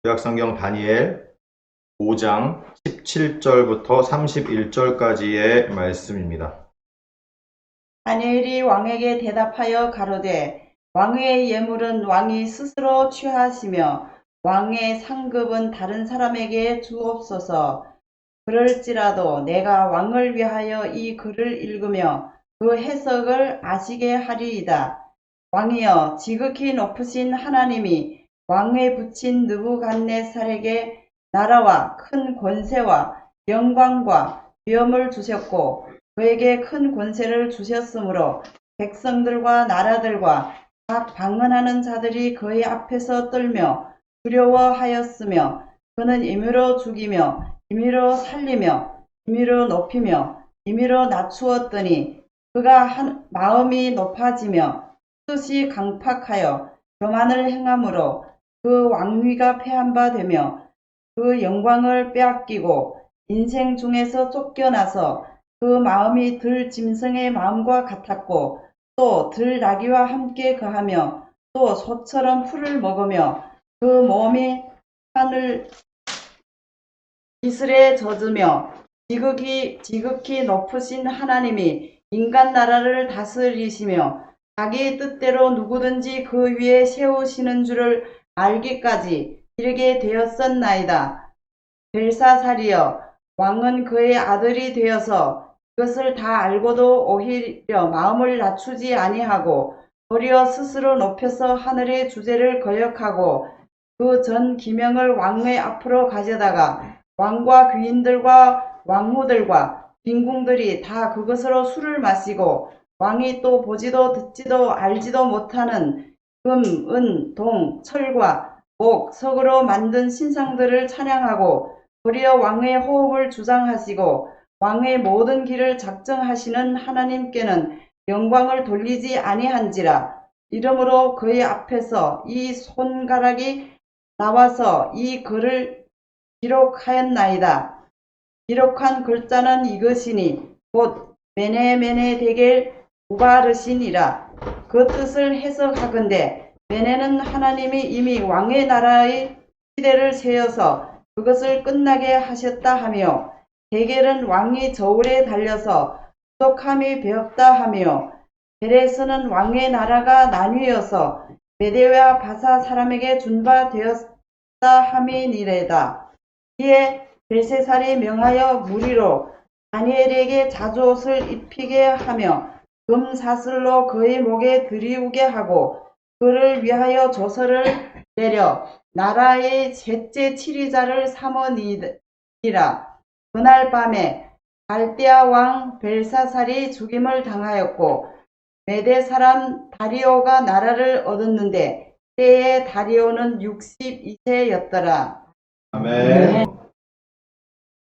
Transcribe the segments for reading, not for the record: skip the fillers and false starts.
구약성경 다니엘 5장 17절부터 31절까지의 말씀입니다. 다니엘이 왕에게 대답하여 가로되 왕의 예물은 왕이 스스로 취하시며 왕의 상급은 다른 사람에게 주옵소서. 그럴지라도 내가 왕을 위하여 이 글을 읽으며 그 해석을 아시게 하리이다. 왕이여, 지극히 높으신 하나님이 왕에 붙인 느부갓네살에게 나라와 큰 권세와 영광과 위엄을 주셨고 그에게 큰 권세를 주셨으므로 백성들과 나라들과 각 방언하는 자들이 그의 앞에서 떨며 두려워하였으며 그는 임의로 죽이며 임의로 살리며 임의로 높이며 임의로 낮추었더니 그가 마음이 높아지며 뜻이 강팍하여 교만을 행함으로 그 왕위가 패한 바 되며 그 영광을 빼앗기고 인생 중에서 쫓겨나서 그 마음이 들짐승의 마음과 같았고 또 들나귀와 함께 거하며 또 소처럼 풀을 먹으며 그 몸이 하늘 이슬에 젖으며 지극히 높으신 하나님이 인간 나라를 다스리시며 자기 뜻대로 누구든지 그 위에 세우시는 줄을 알기까지 이르게 되었었나이다. 벨사살이여, 왕은 그의 아들이 되어서 이것을 다 알고도 오히려 마음을 낮추지 아니하고 도리어 스스로 높여서 하늘의 주제를 거역하고 그 전 기명을 왕의 앞으로 가져다가 왕과 귀인들과 왕후들과 빈궁들이 다 그것으로 술을 마시고 왕이 또 보지도 듣지도 알지도 못하는 금, 은, 동, 철과 목, 석으로 만든 신상들을 찬양하고 도리어 왕의 호흡을 주장하시고 왕의 모든 길을 작정하시는 하나님께는 영광을 돌리지 아니한지라. 이러므로 그의 앞에서 이 손가락이 나와서 이 글을 기록하였나이다. 기록한 글자는 이것이니 곧 메네메네 데겔 우바르신이라. 그 뜻을 해석하건대 메네는 하나님이 이미 왕의 나라의 시대를 세워서 그것을 끝나게 하셨다 하며 데겔은 왕이 저울에 달려서 부족함이 배었다 하며 베레스는 왕의 나라가 나뉘어서 메대와 바사 사람에게 준 바 되었다 함이니래다. 이에 벨세살이 명하여 무리로 다니엘에게 자주옷을 입히게 하며 금사슬로 그의 목에 들이우게 하고 그를 위하여 조서를 내려 나라의 셋째 치리자를 삼으니라. 그날 밤에 갈대아 왕 벨사살이 죽임을 당하였고 메대 사람 다리오가 나라를 얻었는데 때에 다리오는 62세였더라. 아멘.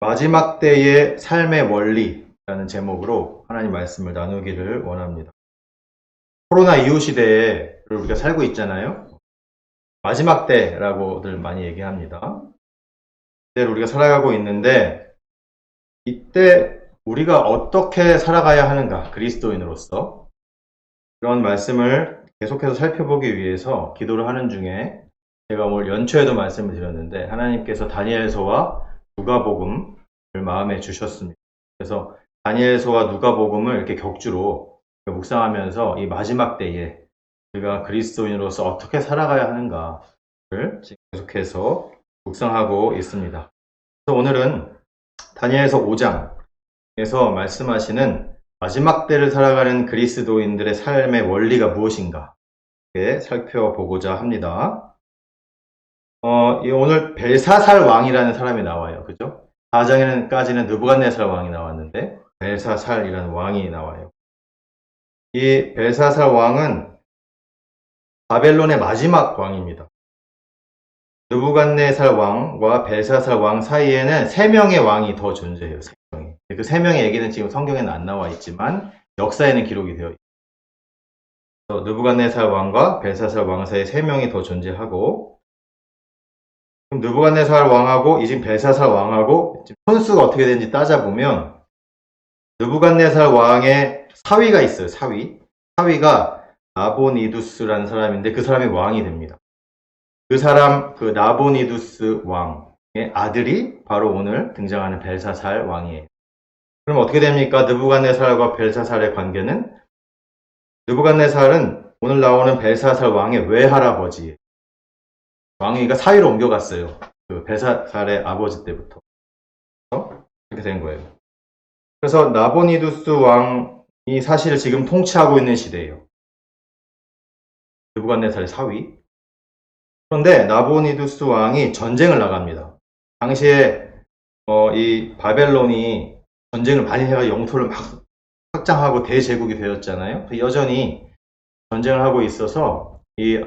마지막 때의 삶의 원리라는 제목으로 하나님 말씀을 나누기를 원합니다. 코로나 이후 시대에 우리가 살고 있잖아요. 마지막 때라고들 많이 얘기합니다. 이때 우리가 살아가고 있는데 이때 우리가 어떻게 살아가야 하는가, 그리스도인으로서 그런 말씀을 계속해서 살펴보기 위해서 기도를 하는 중에 제가 오늘 연초에도 말씀을 드렸는데 하나님께서 다니엘서와 누가복음을 마음에 주셨습니다. 그래서 다니엘서와 누가복음을 이렇게 격주로 묵상하면서 이 마지막 때에 우리가 그리스도인으로서 어떻게 살아가야 하는가를 계속해서 묵상하고 있습니다. 그래서 오늘은 다니엘서 5장에서 말씀하시는 마지막 때를 살아가는 그리스도인들의 삶의 원리가 무엇인가 살펴보고자 합니다. 오늘 벨사살 왕이라는 사람이 나와요. 그죠? 4장에는까지는 느부갓네살 왕이 나왔는데 벨사살이라는 왕이 나와요. 이 벨사살 왕은 바벨론의 마지막 왕입니다. 느부갓네살 왕과 벨사살 왕 사이에는 3명의 왕이 더 존재해요. 3명이. 그 3명의 얘기는 지금 성경에는 안 나와 있지만 역사에는 기록이 되어 있어요. 느부갓네살 왕과 벨사살 왕 사이에 3명이 더 존재하고, 그럼 느부갓네살 왕하고 이 지금 벨사살 왕하고 지금 선수가 어떻게 되는지 따져보면 느부갓네살 왕의 사위가 있어요. 사위가 나보니두스라는 사람인데 그 사람이 왕이 됩니다. 그 사람, 그 나보니두스 왕의 아들이 바로 오늘 등장하는 벨사살 왕이에요. 그럼 어떻게 됩니까? 느부갓네살과 벨사살의 관계는? 느부갓네살은 오늘 나오는 벨사살 왕의 외할아버지. 왕위가 사위로 옮겨갔어요. 그 벨사살의 아버지 때부터. 이렇게 된 거예요. 그래서 나보니두스 왕이 사실 지금 통치하고 있는 시대예요. 느부갓네살의 사위. 그런데 나보니두스 왕이 전쟁을 나갑니다. 당시에 이 바벨론이 전쟁을 많이 해가 영토를 막 확장하고 대제국이 되었잖아요. 여전히 전쟁을 하고 있어서 이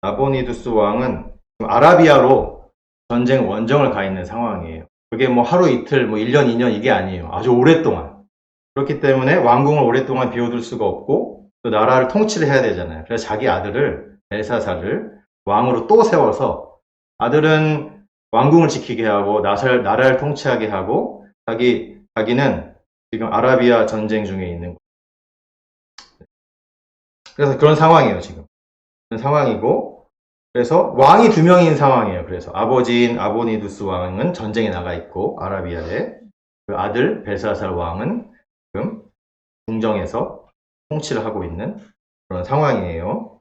나보니두스 왕은 아라비아로 전쟁 원정을 가 있는 상황이에요. 그게 뭐 하루 이틀, 뭐 1년, 2년 이게 아니에요. 아주 오랫동안. 그렇기 때문에 왕궁을 오랫동안 비워둘 수가 없고 또 나라를 통치를 해야 되잖아요. 그래서 자기 아들을 벨사살을 왕으로 또 세워서 아들은 왕궁을 지키게 하고 나라를 통치하게 하고 자기는 지금 아라비아 전쟁 중에 있는 거예요. 그래서 그런 상황이에요, 지금. 그런 상황이고, 그래서 왕이 두 명인 상황이에요. 그래서 아버지인 아보니두스 왕은 전쟁에 나가 있고, 아라비아에. 그 아들 벨사살 왕은 지금 궁정에서 통치를 하고 있는 그런 상황이에요.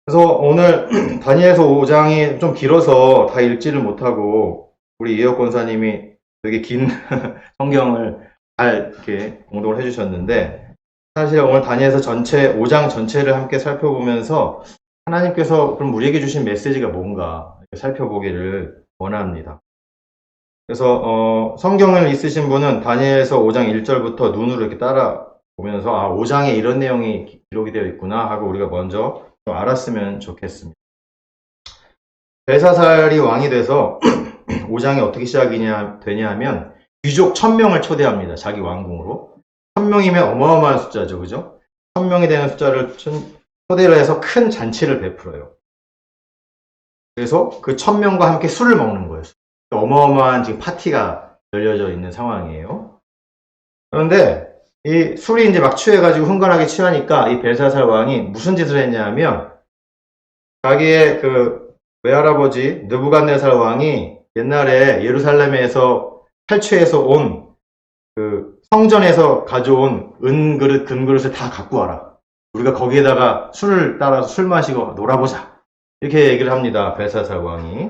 그래서 오늘 다니엘서 5장이 좀 길어서 다 읽지를 못하고, 우리 이혁 권사님이 되게 긴 성경을 잘 이렇게 공독을 해주셨는데, 사실 오늘 다니엘서 전체 5장 전체를 함께 살펴보면서 하나님께서 그럼 우리에게 주신 메시지가 뭔가 살펴보기를 원합니다. 그래서 성경을 있으신 분은 다니엘서 5장 1절부터 눈으로 이렇게 따라 보면서 5장에 이런 내용이 기록이 되어 있구나 하고 우리가 먼저 좀 알았으면 좋겠습니다. 벨사살이 왕이 돼서 5장이 어떻게 시작이 되냐 하면 귀족 1000명을 초대합니다. 자기 왕궁으로. 1000명이면 어마어마한 숫자죠. 그죠? 1000명이 되는 숫자를 초대를 해서 큰 잔치를 베풀어요. 그래서 그 1000명과 함께 술을 먹는 거예요. 어마어마한 지금 파티가 열려져 있는 상황이에요. 그런데 이 술이 이제 막 취해가지고 흥건하게 취하니까 이 벨사살 왕이 무슨 짓을 했냐 하면 자기의 그 외할아버지 느부갓네살 왕이 옛날에 예루살렘에서 탈취해서 온 그 성전에서 가져온 은그릇, 금그릇을 다 갖고 와라. 우리가 거기에다가 술을 따라서 술 마시고 놀아보자. 이렇게 얘기를 합니다. 벨사살 왕이.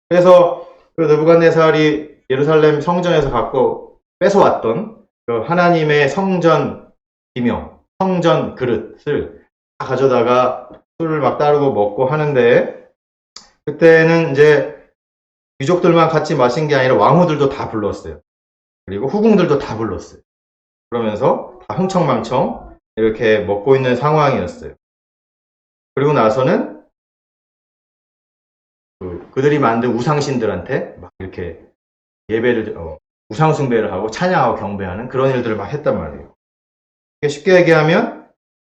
그래서 그 느부갓네살이 예루살렘 성전에서 갖고 뺏어왔던 그 하나님의 성전 기명, 성전 그릇을 다 가져다가 술을 막 따르고 먹고 하는데 그때는 이제 귀족들만 같이 마신 게 아니라 왕후들도 다 불렀어요. 그리고 후궁들도 다 불렀어요. 그러면서 다 흥청망청 이렇게 먹고 있는 상황이었어요. 그리고 나서는 그들이 만든 우상신들한테 막 이렇게 예배를, 우상숭배를 하고 찬양하고 경배하는 그런 일들을 막 했단 말이에요. 쉽게 얘기하면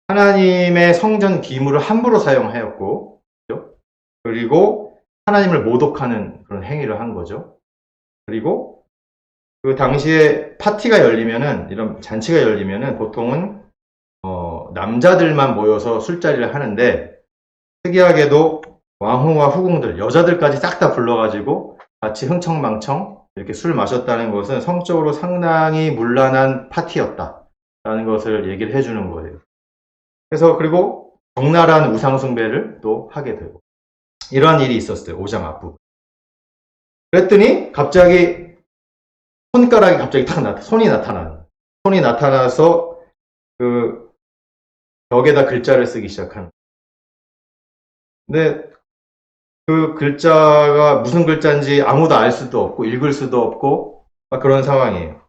하나님의 성전 기물을 함부로 사용하였고, 그렇죠? 그리고 하나님을 모독하는 그런 행위를 한 거죠. 그리고 그 당시에 파티가 열리면은, 이런 잔치가 열리면은 보통은 남자들만 모여서 술자리를 하는데 특이하게도 왕후와 후궁들, 여자들까지 싹 다 불러가지고 같이 흥청망청 이렇게 술 마셨다는 것은 성적으로 상당히 문란한 파티였다라는 것을 얘기를 해주는 거예요. 그래서 그리고 적나라한 우상숭배를 또 하게 되고 이러한 일이 있었어요. 5장 앞부분. 그랬더니 갑자기 손가락이 갑자기 손이 나타나서 그 벽에다 글자를 쓰기 시작하는. 근데 그 글자가 무슨 글자인지 아무도 알 수도 없고 읽을 수도 없고 막 그런 상황이에요.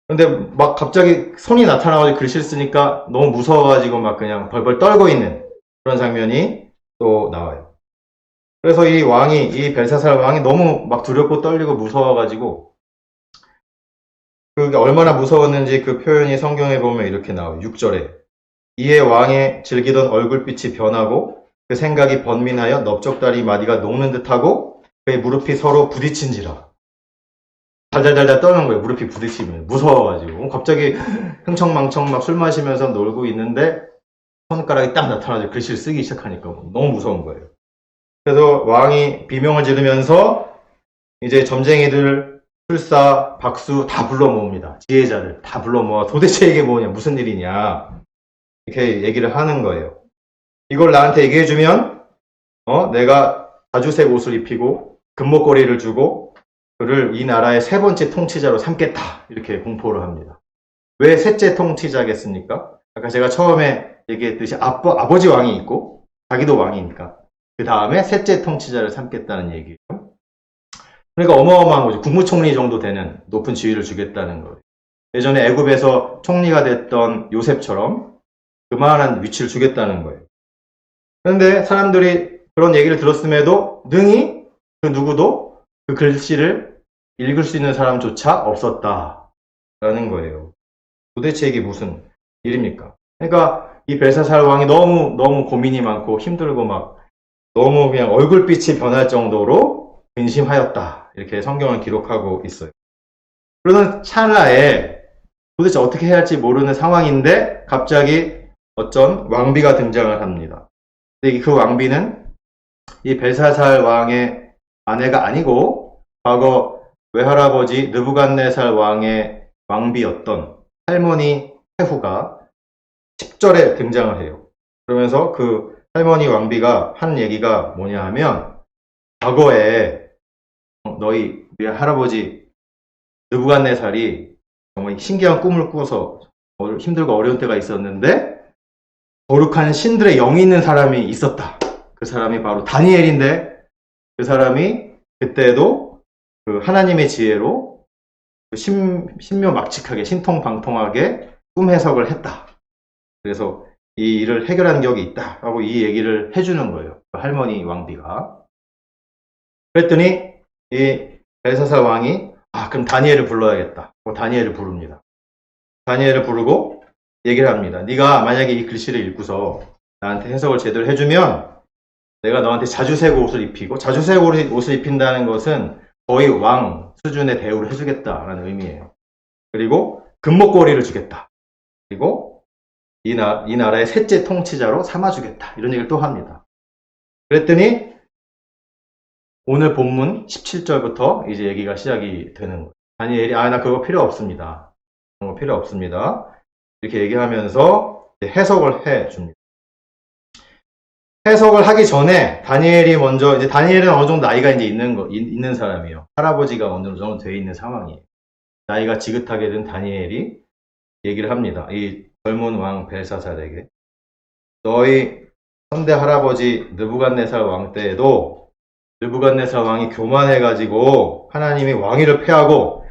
근데 막 갑자기 손이 나타나가지고 글씨를 쓰니까 너무 무서워가지고 막 그냥 벌벌 떨고 있는 그런 장면이 또 나와요. 그래서 이 벨사살 왕이 너무 막 두렵고 떨리고 무서워가지고 그게 얼마나 무서웠는지 그 표현이 성경에 보면 이렇게 나와요. 6절에 이에 왕의 즐기던 얼굴빛이 변하고 그 생각이 번민하여 넓적다리 마디가 녹는 듯하고 그의 무릎이 서로 부딪힌지라. 달달달달 떠는 거예요. 무릎이 부딪히면 무서워가지고 갑자기 흥청망청 막 술 마시면서 놀고 있는데 손가락이 딱 나타나서 글씨를 쓰기 시작하니까 너무 무서운 거예요. 그래서 왕이 비명을 지르면서 이제 점쟁이들, 술사, 박수 다 불러 모읍니다. 지혜자들 다 불러 모아 도대체 이게 뭐냐, 무슨 일이냐, 이렇게 얘기를 하는 거예요. 이걸 나한테 얘기해주면 내가 자주색 옷을 입히고 금목걸이를 주고 그를 이 나라의 세 번째 통치자로 삼겠다, 이렇게 공포를 합니다. 왜 셋째 통치자겠습니까? 아까 제가 처음에 얘기했듯이 아버지 왕이 있고 자기도 왕이니까 그 다음에 셋째 통치자를 삼겠다는 얘기예요. 그러니까 어마어마한 거죠. 국무총리 정도 되는 높은 지위를 주겠다는 거예요. 예전에 애굽에서 총리가 됐던 요셉처럼 그만한 위치를 주겠다는 거예요. 그런데 사람들이 그런 얘기를 들었음에도 능히 그 누구도 그 글씨를 읽을 수 있는 사람조차 없었다라는 거예요. 도대체 이게 무슨 일입니까? 그러니까 이 벨사살 왕이 너무 고민이 많고 힘들고 막 너무 그냥 얼굴빛이 변할 정도로 근심하였다, 이렇게 성경을 기록하고 있어요. 그러는 찰나에 도대체 어떻게 해야 할지 모르는 상황인데 갑자기 어쩐 왕비가 등장을 합니다. 근데 그 왕비는 이 벨사살 왕의 아내가 아니고 과거 외할아버지 느부갓네살 왕의 왕비였던 할머니 해후가 10절에 등장을 해요. 그러면서 그 할머니 왕비가 한 얘기가 뭐냐 하면, 과거에 너희 할아버지 느부갓네살이 정말 신기한 꿈을 꾸어서 힘들고 어려운 때가 있었는데 거룩한 신들의 영이 있는 사람이 있었다. 그 사람이 바로 다니엘인데 그 사람이 그때도 그 하나님의 지혜로 신묘막측하게 신통방통하게 꿈 해석을 했다. 그래서 이 일을 해결한 적이 있다 하고 이 얘기를 해주는 거예요. 그 할머니 왕비가. 그랬더니 이 벨사살 왕이 그럼 다니엘을 불러야겠다. 다니엘을 부릅니다. 다니엘을 부르고 얘기를 합니다. 네가 만약에 이 글씨를 읽고서 나한테 해석을 제대로 해주면 내가 너한테 자주색 옷을 입히고, 자주색 옷을 입힌다는 것은 거의 왕 수준의 대우를 해주겠다라는 의미예요. 그리고 금목걸이를 주겠다. 그리고 이 나라의 셋째 통치자로 삼아주겠다, 이런 얘기를 또 합니다. 그랬더니 오늘 본문 17절부터 이제 얘기가 시작이 되는 거예요. 다니엘이 나 그거 필요 없습니다. 그런 거 필요 없습니다. 이렇게 얘기하면서 해석을 해 줍니다. 해석을 하기 전에 다니엘이 먼저, 이제 다니엘은 어느 정도 나이가 이제 있는 사람이에요. 할아버지가 어느 정도 돼 있는 상황이에요. 나이가 지긋하게 된 다니엘이 얘기를 합니다. 이 젊은 왕 벨사살에게, 너희 선대 할아버지 느부갓네살 왕 때에도 느부갓네살 왕이 교만해가지고 하나님이 왕위를 폐하고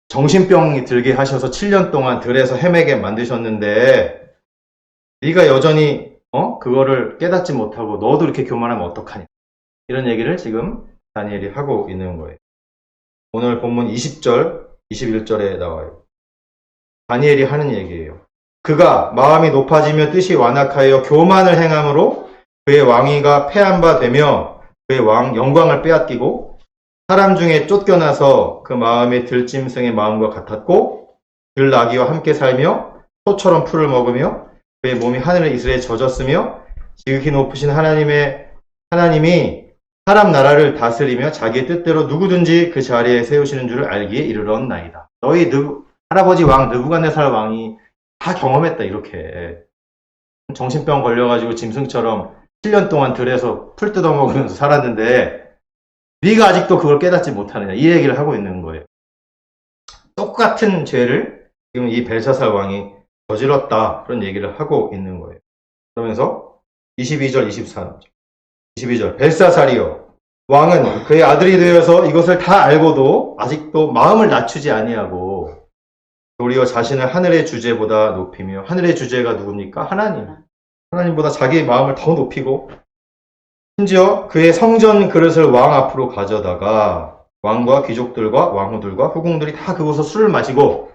정신병이 들게 하셔서 7년 동안 들에서 헤매게 만드셨는데 네가 여전히 그거를 깨닫지 못하고 너도 이렇게 교만하면 어떡하냐, 이런 얘기를 지금 다니엘이 하고 있는 거예요. 오늘 본문 20절, 21절에 나와요. 다니엘이 하는 얘기예요. 그가 마음이 높아지며 뜻이 완악하여 교만을 행함으로 그의 왕위가 패한 바 되며 그의 영광을 빼앗기고 사람 중에 쫓겨나서 그 마음이 들짐승의 마음과 같았고 들나귀와 함께 살며 소처럼 풀을 먹으며 그의 몸이 하늘의 이슬에 젖었으며 지극히 높으신 하나님이 사람 나라를 다스리며 자기의 뜻대로 누구든지 그 자리에 세우시는 줄을 알기에 이르렀나이다. 너희 할아버지 왕 느부갓네살 왕이 다 경험했다. 이렇게 정신병 걸려가지고 짐승처럼 7년 동안 들에서 풀 뜯어먹으면서 살았는데 네가 아직도 그걸 깨닫지 못하느냐, 이 얘기를 하고 있는 거예요. 똑같은 죄를 지금 이 벨사살 왕이 저질렀다, 그런 얘기를 하고 있는 거예요. 그러면서 22절, 23절, 22절, 벨사살이여, 왕은 그의 아들이 되어서 이것을 다 알고도 아직도 마음을 낮추지 아니하고 도리어 자신을 하늘의 주제보다 높이며, 하늘의 주제가 누굽니까? 하나님보다 자기의 마음을 더 높이고 심지어 그의 성전 그릇을 왕 앞으로 가져다가 왕과 귀족들과 왕후들과 후궁들이 다 그곳에서 술을 마시고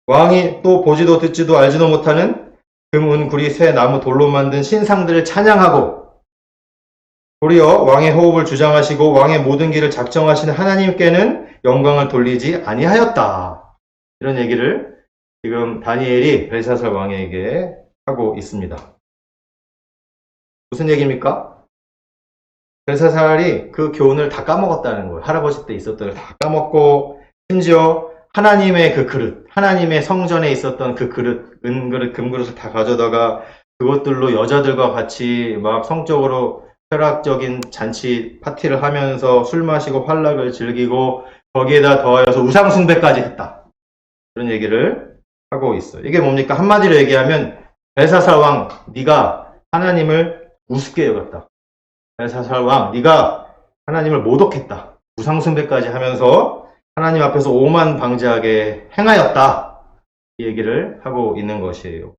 왕이 또 보지도 듣지도 알지도 못하는 금, 은, 구리, 새, 나무, 돌로 만든 신상들을 찬양하고 도리어 왕의 호흡을 주장하시고 왕의 모든 길을 작정하시는 하나님께는 영광을 돌리지 아니하였다. 이런 얘기를 지금 다니엘이 벨사살 왕에게 하고 있습니다. 무슨 얘기입니까? 벨사살이 그 교훈을 다 까먹었다는 거예요. 할아버지 때 있었던 걸 다 까먹고, 심지어 하나님의 그 그릇, 하나님의 성전에 있었던 그 그릇, 은그릇, 금그릇을 다 가져다가 그것들로 여자들과 같이 막 성적으로 쾌락적인 잔치 파티를 하면서 술 마시고 환락을 즐기고 거기에다 더하여서 우상숭배까지 했다. 그런 얘기를 하고 있어요. 이게 뭡니까? 한마디로 얘기하면 벨사살 왕, 네가 하나님을 우습게 여겼다. 벨사살 왕, 네가 하나님을 모독했다. 우상숭배까지 하면서 하나님 앞에서 오만방자하게 행하였다. 이 얘기를 하고 있는 것이에요.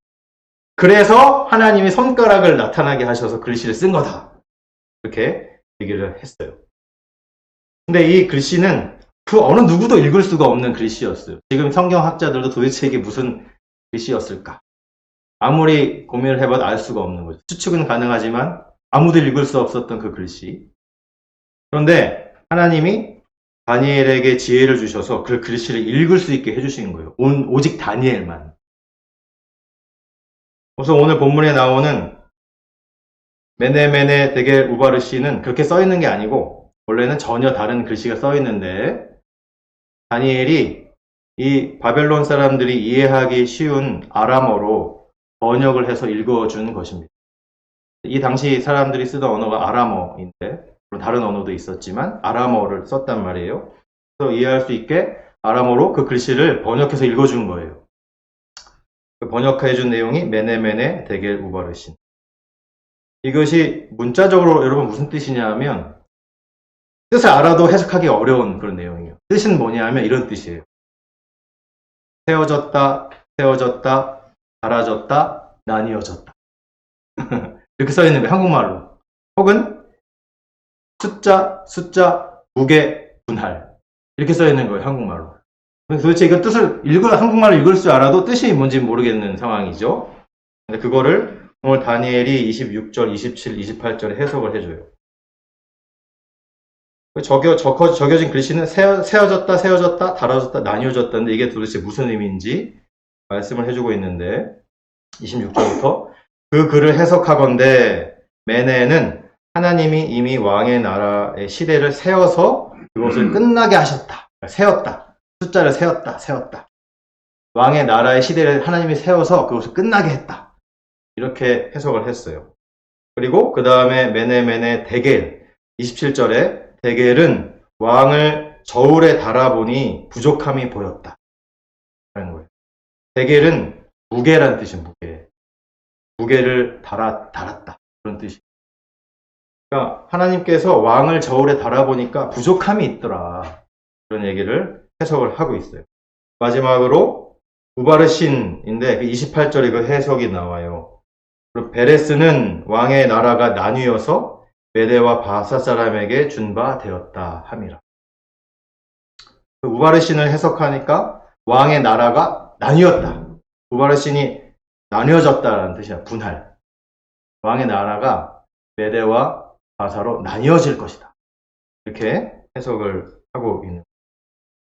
그래서 하나님이 손가락을 나타나게 하셔서 글씨를 쓴 거다. 이렇게 얘기를 했어요. 근데 이 글씨는 그 어느 누구도 읽을 수가 없는 글씨였어요. 지금 성경학자들도 도대체 이게 무슨 글씨였을까? 아무리 고민을 해봐도 알 수가 없는 거죠. 추측은 가능하지만 아무도 읽을 수 없었던 그 글씨. 그런데 하나님이 다니엘에게 지혜를 주셔서 그 글씨를 읽을 수 있게 해주신 거예요. 오직 다니엘만. 그래서 오늘 본문에 나오는 메네메네 데겔 우바르시는 그렇게 써 있는 게 아니고 원래는 전혀 다른 글씨가 써 있는데 다니엘이 이 바벨론 사람들이 이해하기 쉬운 아람어로 번역을 해서 읽어준 것입니다. 이 당시 사람들이 쓰던 언어가 아람어인데 다른 언어도 있었지만 아람어를 썼단 말이에요. 그래서 이해할 수 있게 아람어로 그 글씨를 번역해서 읽어준 거예요. 그 번역해준 내용이 메네메네 데겔 우바르신. 이것이 문자적으로 여러분 무슨 뜻이냐 하면 뜻을 알아도 해석하기 어려운 그런 내용이에요. 뜻은 뭐냐 하면 이런 뜻이에요. 세워졌다, 세워졌다, 달아졌다, 나뉘어졌다. 이렇게 써 있는 거예요. 한국말로. 혹은 숫자, 무게, 분할. 이렇게 써 있는 거예요. 한국말로. 도대체 이거 뜻을 한국말로 읽을 줄 알아도 뜻이 뭔지 모르겠는 상황이죠. 근데 그거를 오늘 다니엘이 26절, 27, 28절에 해석을 해줘요. 적혀진 글씨는 세워졌다, 세워졌다, 달아졌다, 나뉘어졌다는데 이게 도대체 무슨 의미인지 말씀을 해주고 있는데 26절부터 그 글을 해석하건대 메네는 하나님이 이미 왕의 나라의 시대를 세워서 그것을 끝나게 하셨다. 세웠다. 숫자를 세웠다. 왕의 나라의 시대를 하나님이 세워서 그것을 끝나게 했다. 이렇게 해석을 했어요. 그리고 그 다음에 메네메네 데겔 27절에 데겔은 왕을 저울에 달아보니 부족함이 보였다. 라는 거예요. 데겔은 무게라는 뜻이에요. 무게. 무게를 달았다. 그런 뜻이에요. 그러니까 하나님께서 왕을 저울에 달아보니까 부족함이 있더라. 그런 얘기를 해석을 하고 있어요. 마지막으로 우바르신인데 28절에 그 해석이 나와요. 베레스는 왕의 나라가 나뉘어서 메대와 바사 사람에게 준 바 되었다 함이라. 우바르신을 해석하니까 왕의 나라가 나뉘었다. 우바르신이 나뉘어졌다는 뜻이야. 분할. 왕의 나라가 메대와 바사로 나뉘어질 것이다. 이렇게 해석을 하고 있는.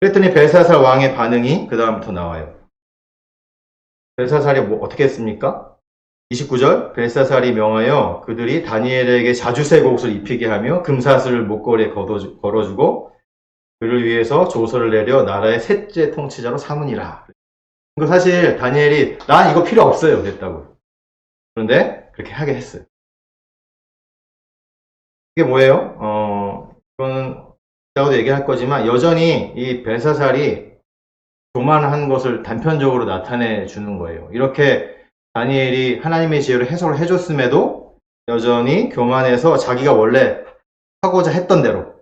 그랬더니 벨사살 왕의 반응이 그 다음부터 나와요. 벨사살이 어떻게 했습니까? 29절 벨사살이 명하여 그들이 다니엘에게 자주색 옷을 입히게 하며 금사슬을 목걸이에 걸어주고 그를 위해서 조서를 내려 나라의 셋째 통치자로 삼으니라. 그 사실 다니엘이 난 이거 필요 없어요 그랬다고. 그런데 그렇게 하게 했어요. 이게 뭐예요? 이거는 이따가도 얘기할 거지만 여전히 이 벨사살이 교만한 것을 단편적으로 나타내 주는 거예요. 이렇게 다니엘이 하나님의 지혜로 해석을 해줬음에도 여전히 교만해서 자기가 원래 하고자 했던 대로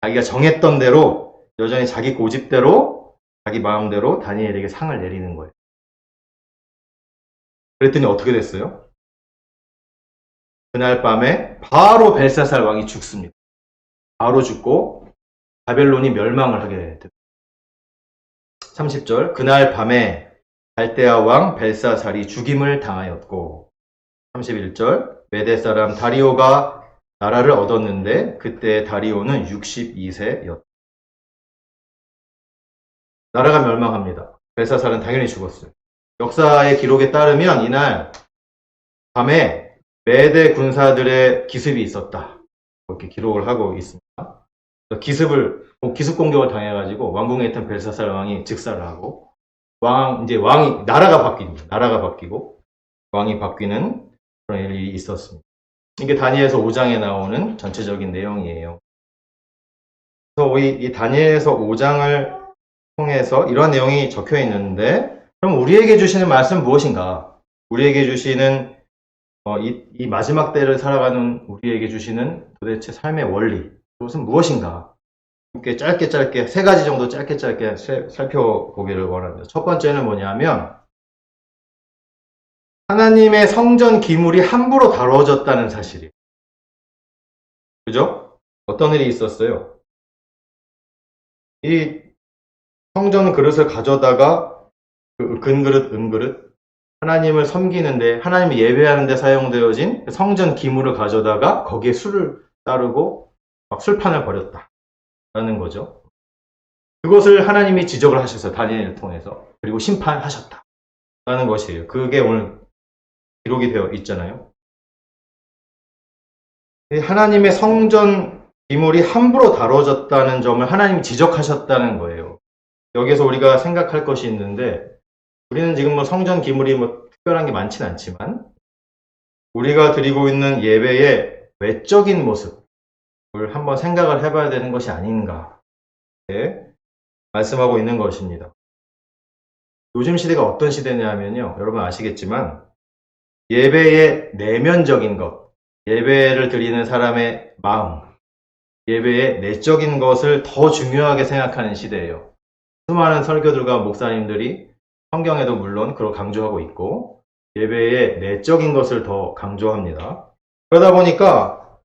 자기가 정했던 대로 여전히 자기 고집대로 자기 마음대로 다니엘에게 상을 내리는 거예요. 그랬더니 어떻게 됐어요? 그날 밤에 바로 벨사살 왕이 죽습니다. 바로 죽고 바벨론이 멸망을 하게 됩니다. 30절 그날 밤에 갈대아 왕 벨사살이 죽임을 당하였고 31절 메대 사람 다리오가 나라를 얻었는데 그때 다리오는 62세였다. 나라가 멸망합니다. 벨사살은 당연히 죽었어요. 역사의 기록에 따르면 이날 밤에 메대 군사들의 기습이 있었다. 이렇게 기록을 하고 있습니다. 기습 공격을 당해가지고 왕궁에 있던 벨사살 왕이 즉사를 하고 나라가 바뀌고 왕이 바뀌는 그런 일이 있었습니다. 이게 다니엘서 5장에 나오는 전체적인 내용이에요. 그래서 이 다니엘서 5장을 통해서 이런 내용이 적혀 있는데, 그럼 우리에게 주시는 말씀은 무엇인가? 우리에게 주시는 이 마지막 때를 살아가는 우리에게 주시는 도대체 삶의 원리, 그것은 무엇인가? 함께 짧게 3가지 정도 짧게 살펴보기를 원합니다. 첫 번째는 뭐냐면, 하나님의 성전 기물이 함부로 다뤄졌다는 사실이에요. 그죠? 어떤 일이 있었어요? 이 성전 그릇을 가져다가 근그릇, 은그릇, 하나님을 섬기는데, 하나님을 예배하는데 사용되어진 성전 기물을 가져다가 거기에 술을 따르고 막 술판을 벌였다라는 거죠. 그것을 하나님이 지적을 하셨어요. 다니엘을 통해서. 그리고 심판하셨다라는 것이에요. 그게 오늘 기록이 되어 있잖아요. 하나님의 성전 기물이 함부로 다뤄졌다는 점을 하나님이 지적하셨다는 거예요. 여기서 우리가 생각할 것이 있는데, 우리는 지금 성전 기물이 특별한 게 많지는 않지만, 우리가 드리고 있는 예배의 외적인 모습을 한번 생각을 해봐야 되는 것이 아닌가, 말씀하고 있는 것입니다. 요즘 시대가 어떤 시대냐면요, 여러분 아시겠지만, 예배의 내면적인 것, 예배를 드리는 사람의 마음, 예배의 내적인 것을 더 중요하게 생각하는 시대예요. 수많은 설교들과 목사님들이 성경에도 물론 그걸 강조하고 있고, 예배의 내적인 것을 더 강조합니다. 그러다 보니까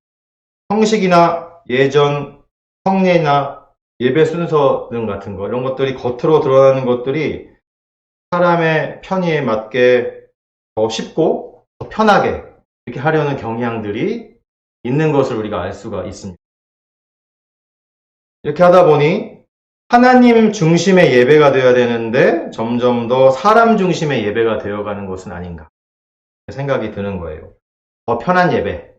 형식이나 예전, 성례나 예배 순서 등 같은 거, 이런 것들이 겉으로 드러나는 것들이 사람의 편의에 맞게 더 쉽고 더 편하게 이렇게 하려는 경향들이 있는 것을 우리가 알 수가 있습니다. 이렇게 하다 보니 하나님 중심의 예배가 되어야 되는데 점점 더 사람 중심의 예배가 되어가는 것은 아닌가 생각이 드는 거예요. 더 편한 예배,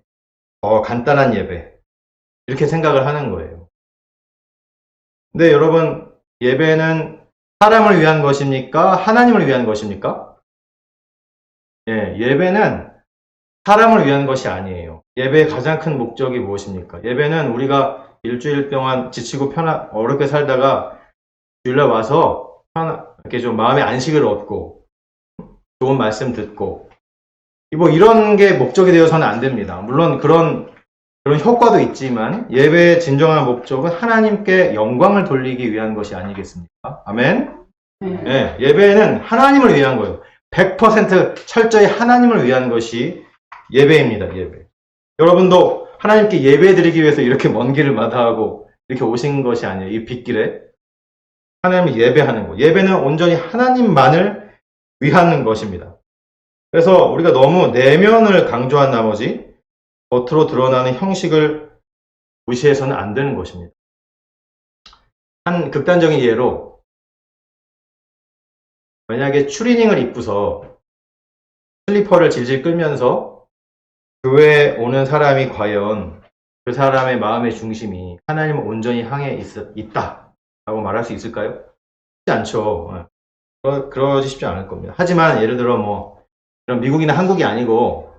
더 간단한 예배, 이렇게 생각을 하는 거예요. 근데 여러분, 예배는 사람을 위한 것입니까? 하나님을 위한 것입니까? 예배는 사람을 위한 것이 아니에요. 예배의 가장 큰 목적이 무엇입니까? 예배는 우리가 일주일 동안 지치고 어렵게 살다가 주일날 와서 이렇게 좀 마음의 안식을 얻고 좋은 말씀 듣고 이런 게 목적이 되어서는 안 됩니다. 물론 그런 효과도 있지만 예배의 진정한 목적은 하나님께 영광을 돌리기 위한 것이 아니겠습니까? 아멘? 예배는 하나님을 위한 거예요. 100% 철저히 하나님을 위한 것이 예배입니다. 예배. 여러분도 하나님께 예배 드리기 위해서 이렇게 먼 길을 마다하고 이렇게 오신 것이 아니에요. 이 빗길에 하나님을 예배하는 거. 예배는 온전히 하나님만을 위한 것입니다. 그래서 우리가 너무 내면을 강조한 나머지 겉으로 드러나는 형식을 무시해서는 안 되는 것입니다. 한 극단적인 예로, 만약에 추리닝을 입고서 슬리퍼를 질질 끌면서 교회에 오는 사람이 과연 그 사람의 마음의 중심이 하나님을 온전히 향해 있다라고 말할 수 있을까요? 쉽지 않죠. 그러지 쉽지 않을 겁니다. 하지만 예를 들어 이런 미국이나 한국이 아니고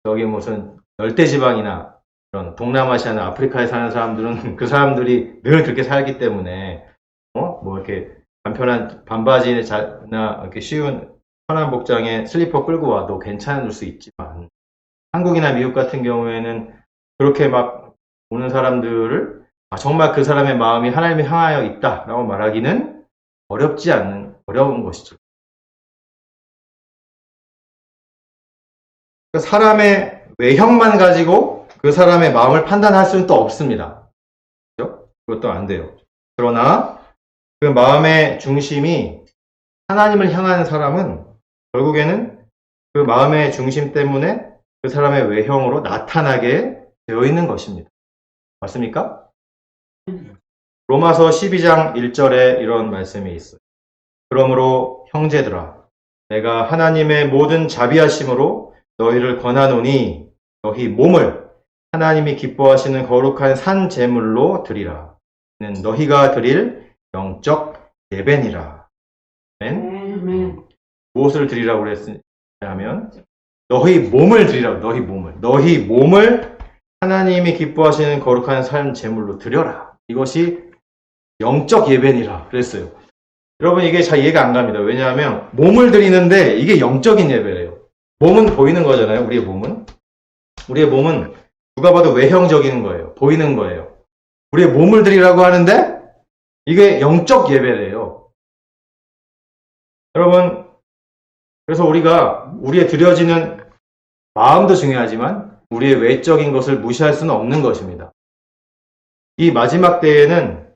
여기 무슨 열대지방이나 그런 동남아시아나 아프리카에 사는 사람들은 그 사람들이 늘 그렇게 살기 때문에 이렇게 간편한 반바지나 이렇게 쉬운 편한 복장에 슬리퍼 끌고 와도 괜찮을 수 있지만 한국이나 미국 같은 경우에는 그렇게 막 오는 사람들을 정말 그 사람의 마음이 하나님을 향하여 있다라고 말하기는 어려운 것이죠. 사람의 외형만 가지고 그 사람의 마음을 판단할 수는 또 없습니다. 그렇죠? 그것도 안 돼요. 그러나 그 마음의 중심이 하나님을 향하는 사람은 결국에는 그 마음의 중심 때문에 그 사람의 외형으로 나타나게 되어 있는 것입니다. 맞습니까? 로마서 12장 1절에 이런 말씀이 있어요. 그러므로 형제들아, 내가 하나님의 모든 자비하심으로 너희를 권하노니 너희 몸을 하나님이 기뻐하시는 거룩한 산 제물로 드리라. 이는 너희가 드릴 영적 예배니라. 아멘. 무엇을 드리라고 그랬냐면 너희 몸을 드리라고. 너희 몸을 하나님이 기뻐하시는 거룩한 산 제물로 드려라. 이것이 영적 예배니라 그랬어요. 여러분 이게 잘 이해가 안 갑니다. 왜냐하면 몸을 드리는데 이게 영적인 예배래요. 몸은 보이는 거잖아요. 우리의 몸은 누가 봐도 외형적인 거예요. 보이는 거예요. 우리의 몸을 드리라고 하는데 이게 영적 예배래요. 여러분 그래서 우리의 드려지는 마음도 중요하지만 우리의 외적인 것을 무시할 수는 없는 것입니다. 이 마지막 때에는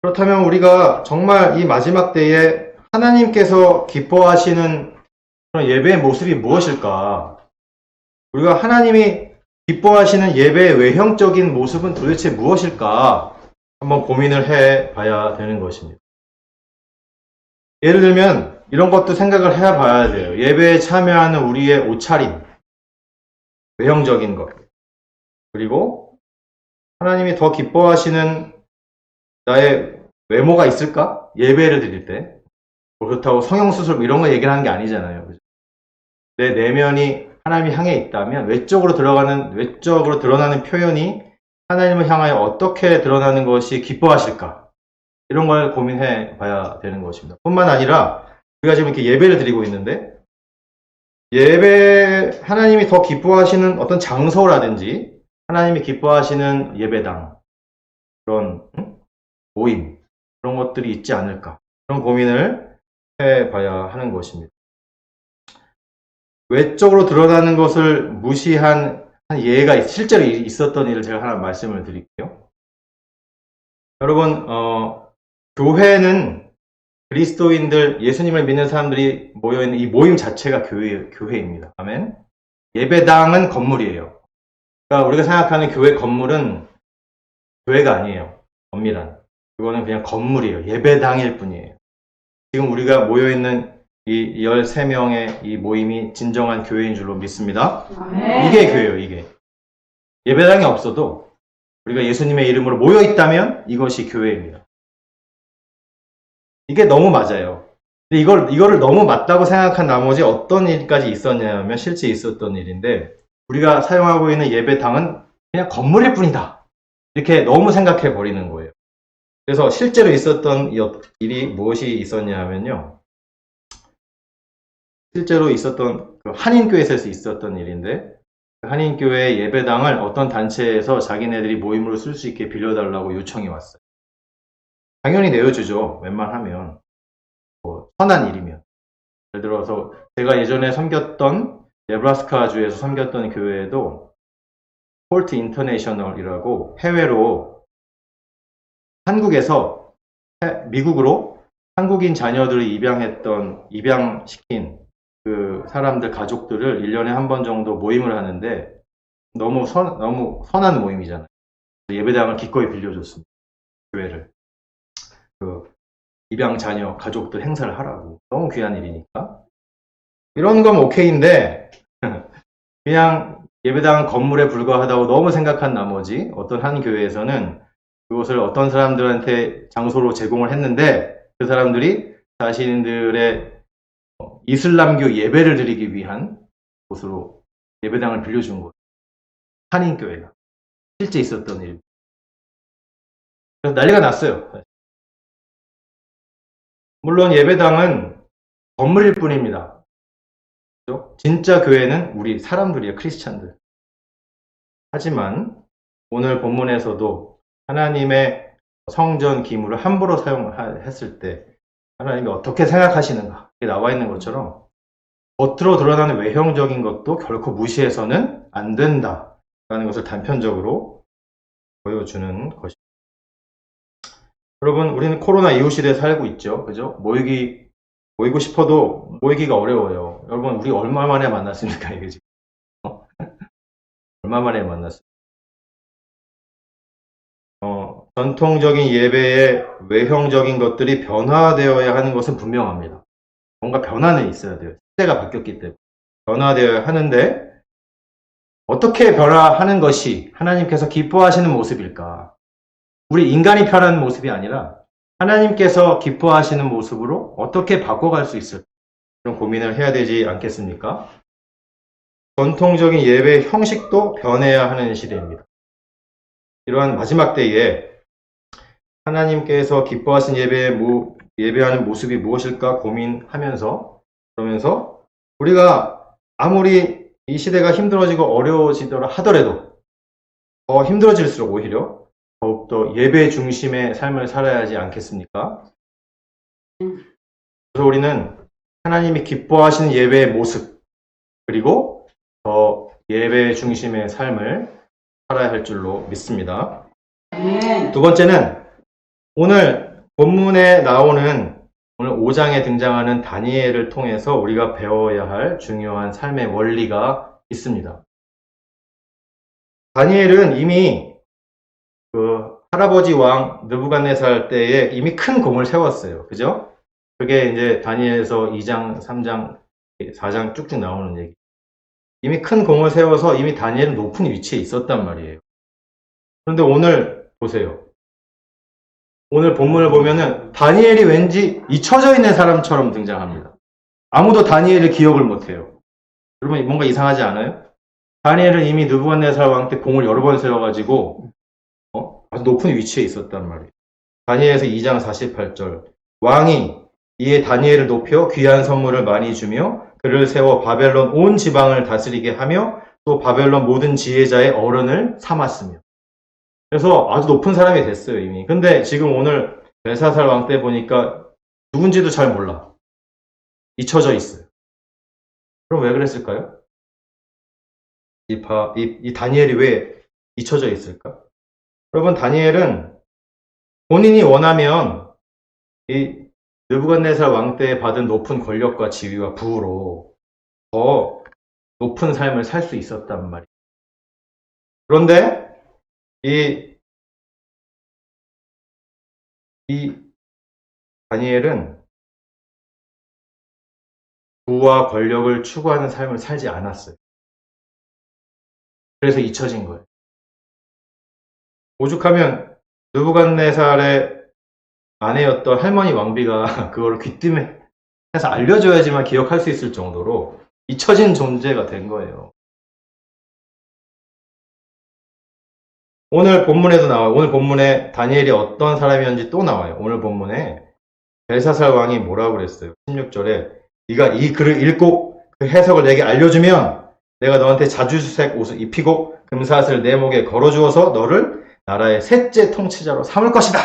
그렇다면 우리가 정말 이 마지막 때에 하나님께서 기뻐하시는 그런 예배의 모습이 무엇일까? 우리가 하나님이 기뻐하시는 예배의 외형적인 모습은 도대체 무엇일까? 한번 고민을 해 봐야 되는 것입니다. 예를 들면 이런 것도 생각을 해 봐야 돼요. 예배에 참여하는 우리의 옷차림, 외형적인 것. 그리고 하나님이 더 기뻐하시는 나의 외모가 있을까? 예배를 드릴 때. 그렇다고 성형수술 이런 거 얘기를 하는 게 아니잖아요. 내 내면이 하나님이 향해 있다면 외적으로 드러나는 표현이 하나님을 향하여 어떻게 드러나는 것이 기뻐하실까? 이런 걸 고민해 봐야 되는 것입니다. 뿐만 아니라 우리가 지금 이렇게 예배를 드리고 있는데 하나님이 더 기뻐하시는 어떤 장소라든지 하나님이 기뻐하시는 예배당 그런 모임 그런 것들이 있지 않을까? 그런 고민을 해 봐야 하는 것입니다. 외적으로 드러나는 것을 무시한 예가 실제로 있었던 일을 제가 하나 말씀을 드릴게요. 여러분, 교회는 그리스도인들, 예수님을 믿는 사람들이 모여있는 이 모임 자체가 교회입니다. 아멘. 예배당은 건물이에요. 그러니까 우리가 생각하는 교회 건물은 교회가 아니에요. 엄밀한. 그거는 그냥 건물이에요. 예배당일 뿐이에요. 지금 우리가 모여있는 이 13명의 이 모임이 진정한 교회인 줄로 믿습니다. 아멘. 이게 교회예요, 이게. 예배당이 없어도 우리가 예수님의 이름으로 모여있다면 이것이 교회입니다. 이게 너무 맞아요. 근데 이거를 너무 맞다고 생각한 나머지 어떤 일까지 있었냐면 실제 있었던 일인데 우리가 사용하고 있는 예배당은 그냥 건물일 뿐이다. 이렇게 너무 생각해 버리는 거예요. 그래서 실제로 있었던 일이 무엇이 있었냐면요. 실제로 있었던 그 한인교회에서 있었던 일인데 한인교회 예배당을 어떤 단체에서 자기네들이 모임으로 쓸 수 있게 빌려달라고 요청이 왔어요. 당연히 내어주죠. 웬만하면. 선한 일이면. 예를 들어서 제가 예전에 섬겼던 네브라스카주에서 섬겼던 교회에도 폴트 인터내셔널이라고 해외로 한국에서 미국으로 한국인 자녀들을 입양시킨 그 사람들 가족들을 1년에 한 번 정도 모임을 하는데 너무 선한 모임이잖아요. 예배당을 기꺼이 빌려줬습니다. 교회를. 그 입양 자녀 가족들 행사를 하라고. 너무 귀한 일이니까. 이런 건 오케이인데 그냥 예배당 건물에 불과하다고 너무 생각한 나머지 어떤 한 교회에서는 그것을 어떤 사람들한테 장소로 제공을 했는데 그 사람들이 자신들의 이슬람교 예배를 드리기 위한 곳으로 예배당을 빌려준 거예요. 한인교회가. 실제 있었던 일. 그래서 난리가 났어요. 물론 예배당은 건물일 뿐입니다. 그렇죠? 진짜 교회는 우리 사람들이에요. 크리스찬들. 하지만 오늘 본문에서도 하나님의 성전 기물을 함부로 사용했을 때 하나님이 어떻게 생각하시는가 이게 나와 있는 것처럼 겉으로 드러나는 외형적인 것도 결코 무시해서는 안 된다라는 것을 단편적으로 보여주는 것입니다. 여러분, 우리는 코로나 이후 시대에 살고 있죠. 그죠? 모이고 싶어도 모이기가 어려워요. 여러분, 우리 얼마 만에 만났습니까? 이게 지금. 얼마 만에 만났습니까? 전통적인 예배의 외형적인 것들이 변화되어야 하는 것은 분명합니다. 뭔가 변화는 있어야 돼요. 시대가 바뀌었기 때문에. 변화되어야 하는데, 어떻게 변화하는 것이 하나님께서 기뻐하시는 모습일까? 우리 인간이 편한 모습이 아니라 하나님께서 기뻐하시는 모습으로 어떻게 바꿔갈 수 있을까? 그런 고민을 해야 되지 않겠습니까? 전통적인 예배 형식도 변해야 하는 시대입니다. 이러한 마지막 때에 하나님께서 기뻐하신 예배하는 모습이 무엇일까 고민하면서, 그러면서 우리가 아무리 이 시대가 힘들어지고 어려워지더라 하더라도 더 힘들어질수록 오히려 더욱더 예배 중심의 삶을 살아야 하지 않겠습니까? 그래서 우리는 하나님이 기뻐하시는 예배의 모습, 그리고 더 예배 중심의 삶을 살아야 할 줄로 믿습니다. 두 번째는 오늘 본문에 나오는 오늘 5장에 등장하는 다니엘을 통해서 우리가 배워야 할 중요한 삶의 원리가 있습니다. 다니엘은 이미 그 할아버지 왕 느부갓네살 때에 이미 큰 공을 세웠어요. 그죠? 그게 이제 다니엘에서 2장, 3장, 4장 쭉쭉 나오는 얘기. 이미 큰 공을 세워서 이미 다니엘은 높은 위치에 있었단 말이에요. 그런데 오늘 보세요. 오늘 본문을 보면은 다니엘이 왠지 잊혀져 있는 사람처럼 등장합니다. 아무도 다니엘을 기억을 못해요. 여러분 뭔가 이상하지 않아요? 다니엘은 이미 느부갓네살 왕 때 공을 여러 번 세워가지고 아주 높은 위치에 있었단 말이에요. 다니엘에서 2장 48절 왕이 이에 다니엘을 높여 귀한 선물을 많이 주며 그를 세워 바벨론 온 지방을 다스리게 하며 또 바벨론 모든 지혜자의 어른을 삼았으며. 그래서 아주 높은 사람이 됐어요 이미. 근데 지금 오늘 벨사살 왕 때 보니까 누군지도 잘 몰라. 잊혀져 있어요. 그럼 왜 그랬을까요? 이 다니엘이 왜 잊혀져 있을까? 여러분 다니엘은 본인이 원하면 이 느부갓네살 왕 때 받은 높은 권력과 지위와 부로 더 높은 삶을 살 수 있었단 말이에요. 그런데 이 다니엘은 부와 권력을 추구하는 삶을 살지 않았어요. 그래서 잊혀진 거예요. 오죽하면 느부갓네살의 아내였던 할머니 왕비가 그거를 귀띔해서 알려줘야지만 기억할 수 있을 정도로 잊혀진 존재가 된 거예요. 오늘 본문에도 나와요. 오늘 본문에 다니엘이 어떤 사람이었는지 또 나와요. 오늘 본문에 벨사살 왕이 뭐라고 그랬어요? 16절에 네가 이 글을 읽고 그 해석을 내게 알려주면 내가 너한테 자주색 옷을 입히고 금사슬을 내 목에 걸어주어서 너를 나라의 셋째 통치자로 삼을 것이다.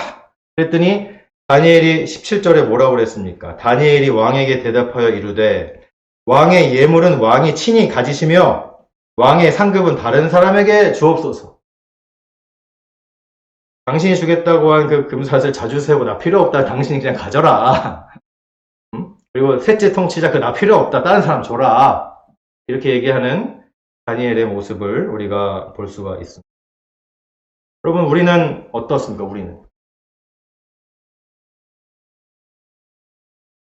그랬더니 다니엘이 17절에 뭐라고 그랬습니까? 다니엘이 왕에게 대답하여 이르되 왕의 예물은 왕이 친히 가지시며 왕의 상급은 다른 사람에게 주옵소서. 당신이 주겠다고 한 그 금사슬 자주세고 나 필요 없다. 당신이 그냥 가져라. 그리고 셋째 통치자 그 나 필요 없다. 다른 사람 줘라. 이렇게 얘기하는 다니엘의 모습을 우리가 볼 수가 있습니다. 여러분 우리는 어떻습니까?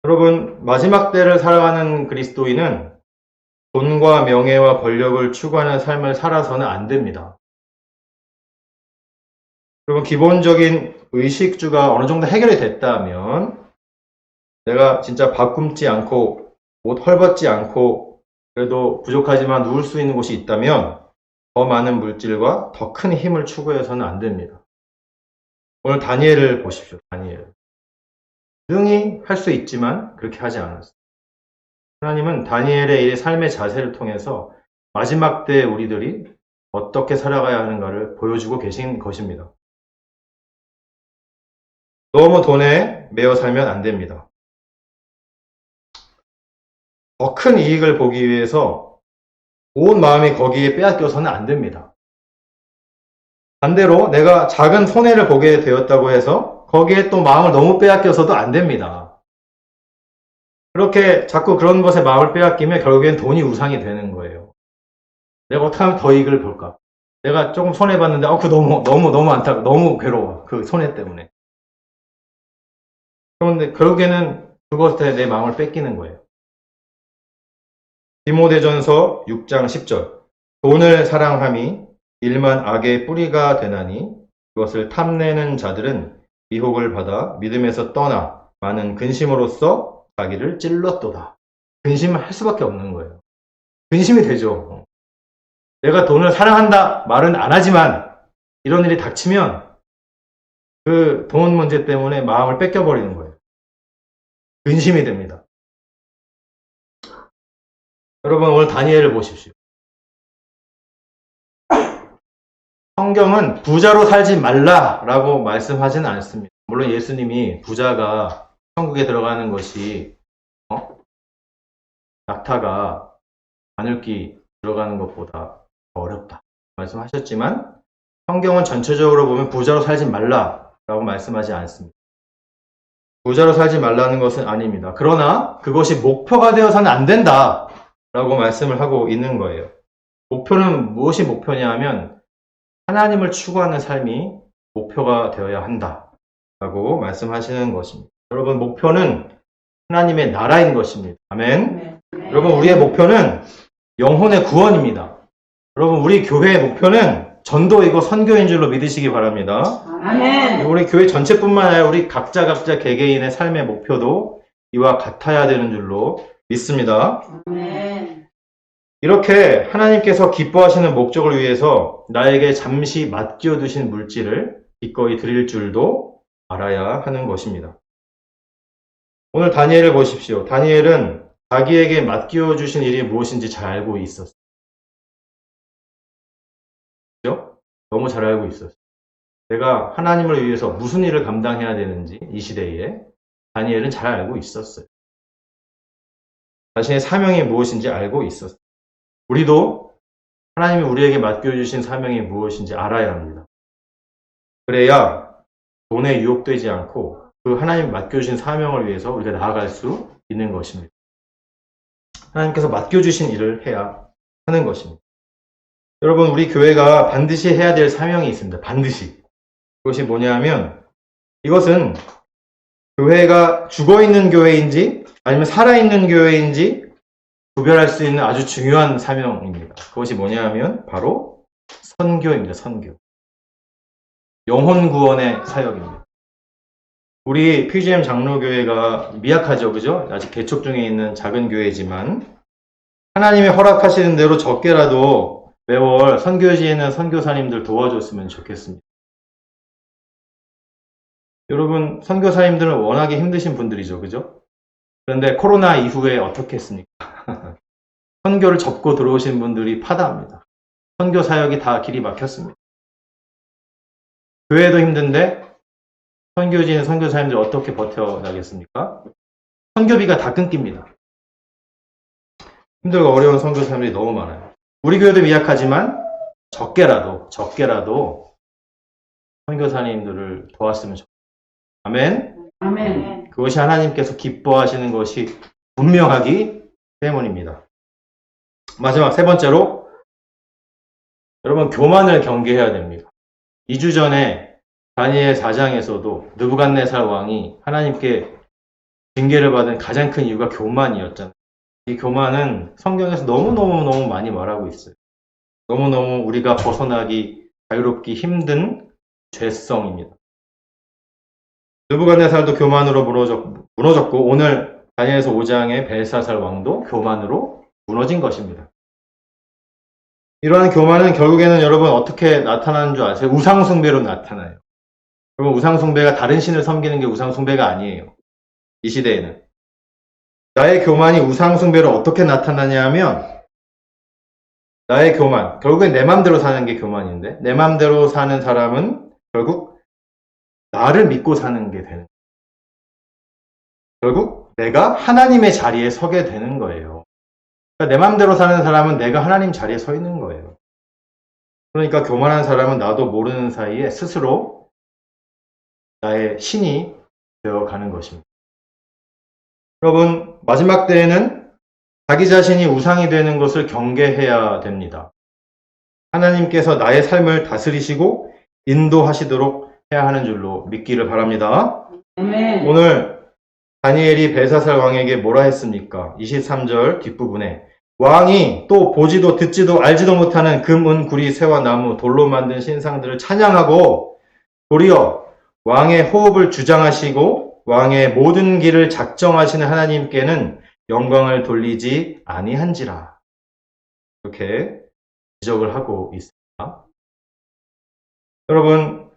여러분 마지막 때를 살아가는 그리스도인은 돈과 명예와 권력을 추구하는 삶을 살아서는 안 됩니다. 여러분 기본적인 의식주가 어느 정도 해결이 됐다면 내가 진짜 밥 굶지 않고 옷 헐벗지 않고 그래도 부족하지만 누울 수 있는 곳이 있다면 더 많은 물질과 더 큰 힘을 추구해서는 안 됩니다. 오늘 다니엘을 보십시오. 다니엘. 능히 할 수 있지만 그렇게 하지 않았어요. 하나님은 다니엘의 이 삶의 자세를 통해서 마지막 때 우리들이 어떻게 살아가야 하는가를 보여주고 계신 것입니다. 너무 돈에 매여 살면 안 됩니다. 더 큰 이익을 보기 위해서 온 마음이 거기에 빼앗겨서는 안 됩니다. 반대로 내가 작은 손해를 보게 되었다고 해서 거기에 또 마음을 너무 빼앗겨서도 안 됩니다. 그렇게 자꾸 그런 것에 마음을 빼앗기면 결국엔 돈이 우상이 되는 거예요. 내가 어떻게 하면 더 이익을 볼까? 내가 조금 손해봤는데 그 너무 안타깝고 너무 괴로워. 그 손해 때문에. 그런데 결국에는 그것에 내 마음을 뺏기는 거예요. 디모데전서 6장 10절 돈을 사랑함이 일만 악의 뿌리가 되나니 그것을 탐내는 자들은 미혹을 받아 믿음에서 떠나 많은 근심으로써 자기를 찔렀도다. 근심을 할 수밖에 없는 거예요. 근심이 되죠. 내가 돈을 사랑한다 말은 안 하지만 이런 일이 닥치면 그 돈 문제 때문에 마음을 뺏겨버리는 거예요. 근심이 됩니다. 여러분 오늘 다니엘을 보십시오. 성경은 부자로 살지 말라라고 말씀하지는 않습니다. 물론 예수님이 부자가 천국에 들어가는 것이 낙타가 바늘귀 들어가는 것보다 어렵다 말씀하셨지만 성경은 전체적으로 보면 부자로 살지 말라라고 말씀하지 않습니다. 부자로 살지 말라는 것은 아닙니다. 그러나 그것이 목표가 되어서는 안 된다라고 말씀을 하고 있는 거예요. 목표는 무엇이 목표냐 하면 하나님을 추구하는 삶이 목표가 되어야 한다라고 말씀하시는 것입니다. 여러분 목표는 하나님의 나라인 것입니다. 아멘. 여러분 우리의 목표는 영혼의 구원입니다. 여러분 우리 교회의 목표는 전도이고 선교인 줄로 믿으시기 바랍니다. 아멘. 우리 교회 전체뿐만 아니라 우리 각자 개개인의 삶의 목표도 이와 같아야 되는 줄로 믿습니다. 아멘. 이렇게 하나님께서 기뻐하시는 목적을 위해서 나에게 잠시 맡겨두신 물질을 기꺼이 드릴 줄도 알아야 하는 것입니다. 오늘 다니엘을 보십시오. 다니엘은 자기에게 맡겨주신 일이 무엇인지 잘 알고 있었어요. 그죠? 너무 잘 알고 있었어요. 내가 하나님을 위해서 무슨 일을 감당해야 되는지 이 시대에 다니엘은 잘 알고 있었어요. 자신의 사명이 무엇인지 알고 있었어요. 우리도 하나님이 우리에게 맡겨주신 사명이 무엇인지 알아야 합니다. 그래야 돈에 유혹되지 않고 그 하나님이 맡겨주신 사명을 위해서 우리가 나아갈 수 있는 것입니다. 하나님께서 맡겨주신 일을 해야 하는 것입니다. 여러분 우리 교회가 반드시 해야 될 사명이 있습니다. 반드시. 그것이 뭐냐 하면 이것은 교회가 죽어있는 교회인지 아니면 살아있는 교회인지 구별할 수 있는 아주 중요한 사명입니다. 그것이 뭐냐 하면 바로 선교입니다. 선교. 영혼 구원의 사역입니다. 우리 PGM 장로교회가 미약하죠. 그죠? 아직 개척 중에 있는 작은 교회지만 하나님이 허락하시는 대로 적게라도 매월 선교지에 있는 선교사님들 도와줬으면 좋겠습니다. 여러분 선교사님들은 워낙에 힘드신 분들이죠. 그죠? 그런데 코로나 이후에 어떻게 했습니까? 선교를 접고 들어오신 분들이 파다합니다. 선교 사역이 다 길이 막혔습니다. 교회도 힘든데 선교지인 선교사님들이 어떻게 버텨나겠습니까? 선교비가 다 끊깁니다. 힘들고 어려운 선교사님들이 너무 많아요. 우리 교회도 미약하지만 적게라도 선교사님들을 도왔으면 좋겠습니다. 아멘. 아멘. 그것이 하나님께서 기뻐하시는 것이 분명하기 때문입니다. 마지막 세 번째로 여러분 교만을 경계해야 됩니다. 2주 전에 다니엘 4장에서도 느부갓네살 왕이 하나님께 징계를 받은 가장 큰 이유가 교만이었잖아요. 이 교만은 성경에서 너무너무 많이 말하고 있어요. 너무너무 우리가 벗어나기 자유롭기 힘든 죄성입니다. 느부갓네살도 교만으로 무너졌고 오늘 다니엘서 5장의 벨사살 왕도 교만으로 무너진 것입니다. 이러한 교만은 결국에는 여러분 어떻게 나타나는 줄 아세요? 우상숭배로 나타나요. 여러분 우상숭배가 다른 신을 섬기는 게 우상숭배가 아니에요. 이 시대에는. 나의 교만이 우상숭배로 어떻게 나타나냐 하면 나의 교만, 결국엔 내 맘대로 사는 게 교만인데 내 맘대로 사는 사람은 결국 나를 믿고 사는 게 되는 거예요. 결국 내가 하나님의 자리에 서게 되는 거예요. 그러니까 내 맘대로 사는 사람은 내가 하나님 자리에 서 있는 거예요. 그러니까 교만한 사람은 나도 모르는 사이에 스스로 나의 신이 되어가는 것입니다. 여러분 마지막 때에는 자기 자신이 우상이 되는 것을 경계해야 됩니다. 하나님께서 나의 삶을 다스리시고 인도하시도록 해야 하는 줄로 믿기를 바랍니다. 아멘. 오늘 다니엘이 벨사살 왕에게 뭐라 했습니까? 23절 뒷부분에 왕이 또 보지도 듣지도 알지도 못하는 금, 은, 구리, 새와 나무, 돌로 만든 신상들을 찬양하고 도리어 왕의 호흡을 주장하시고 왕의 모든 길을 작정하시는 하나님께는 영광을 돌리지 아니한지라. 이렇게 지적을 하고 있습니다. 여러분,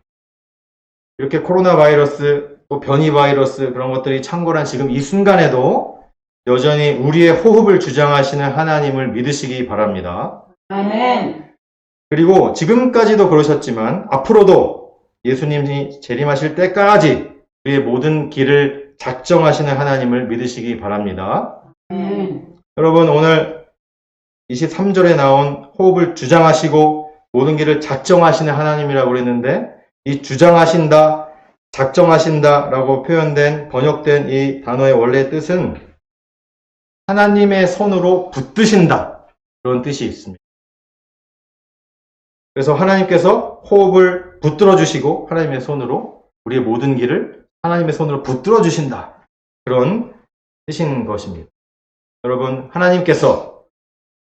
이렇게 코로나 바이러스, 또 변이 바이러스 그런 것들이 창궐한 지금 이 순간에도 여전히 우리의 호흡을 주장하시는 하나님을 믿으시기 바랍니다. 아멘. 그리고 지금까지도 그러셨지만 앞으로도 예수님이 재림하실 때까지 우리의 모든 길을 작정하시는 하나님을 믿으시기 바랍니다. 아멘. 여러분, 오늘 23절에 나온 호흡을 주장하시고 모든 길을 작정하시는 하나님이라고 그랬는데 이 주장하신다, 작정하신다 라고 표현된, 번역된 이 단어의 원래 뜻은 하나님의 손으로 붙드신다, 그런 뜻이 있습니다. 그래서 하나님께서 호흡을 붙들어 주시고 하나님의 손으로 우리의 모든 길을 하나님의 손으로 붙들어 주신다, 그런 뜻인 것입니다. 여러분, 하나님께서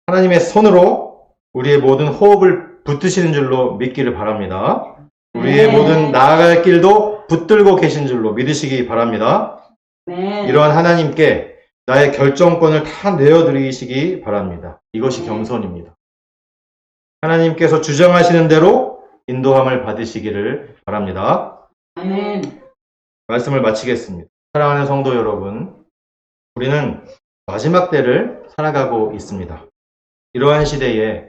하나님의 손으로 우리의 모든 호흡을 붙드시는 줄로 믿기를 바랍니다. 우리의 모든 나아갈 길도 붙들고 계신 줄로 믿으시기 바랍니다. 이러한 하나님께 나의 결정권을 다 내어드리시기 바랍니다. 이것이 겸손입니다. 하나님께서 주장하시는 대로 인도함을 받으시기를 바랍니다. 아멘. 말씀을 마치겠습니다. 사랑하는 성도 여러분, 우리는 마지막 때를 살아가고 있습니다. 이러한 시대에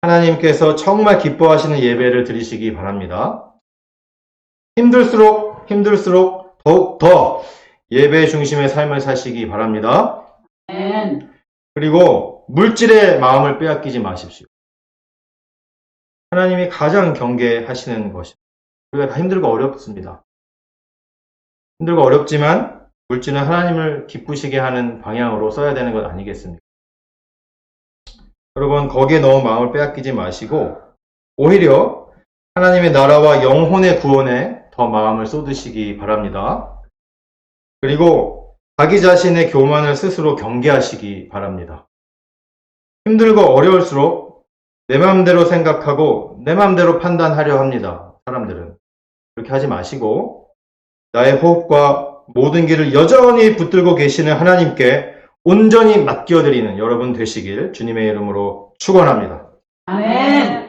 하나님께서 정말 기뻐하시는 예배를 드리시기 바랍니다. 힘들수록 더욱 더 예배 중심의 삶을 사시기 바랍니다. 아멘. 그리고 물질의 마음을 빼앗기지 마십시오. 하나님이 가장 경계하시는 것입니다. 우리가 다 힘들고 어렵습니다. 힘들고 어렵지만 물질은 하나님을 기쁘시게 하는 방향으로 써야 되는 것 아니겠습니까? 여러분, 거기에 너무 마음을 빼앗기지 마시고 오히려 하나님의 나라와 영혼의 구원에 더 마음을 쏟으시기 바랍니다. 그리고 자기 자신의 교만을 스스로 경계하시기 바랍니다. 힘들고 어려울수록 내 마음대로 생각하고 내 마음대로 판단하려 합니다. 사람들은. 그렇게 하지 마시고 나의 호흡과 모든 길을 여전히 붙들고 계시는 하나님께 온전히 맡겨드리는 여러분 되시길 주님의 이름으로 축원합니다. 아멘.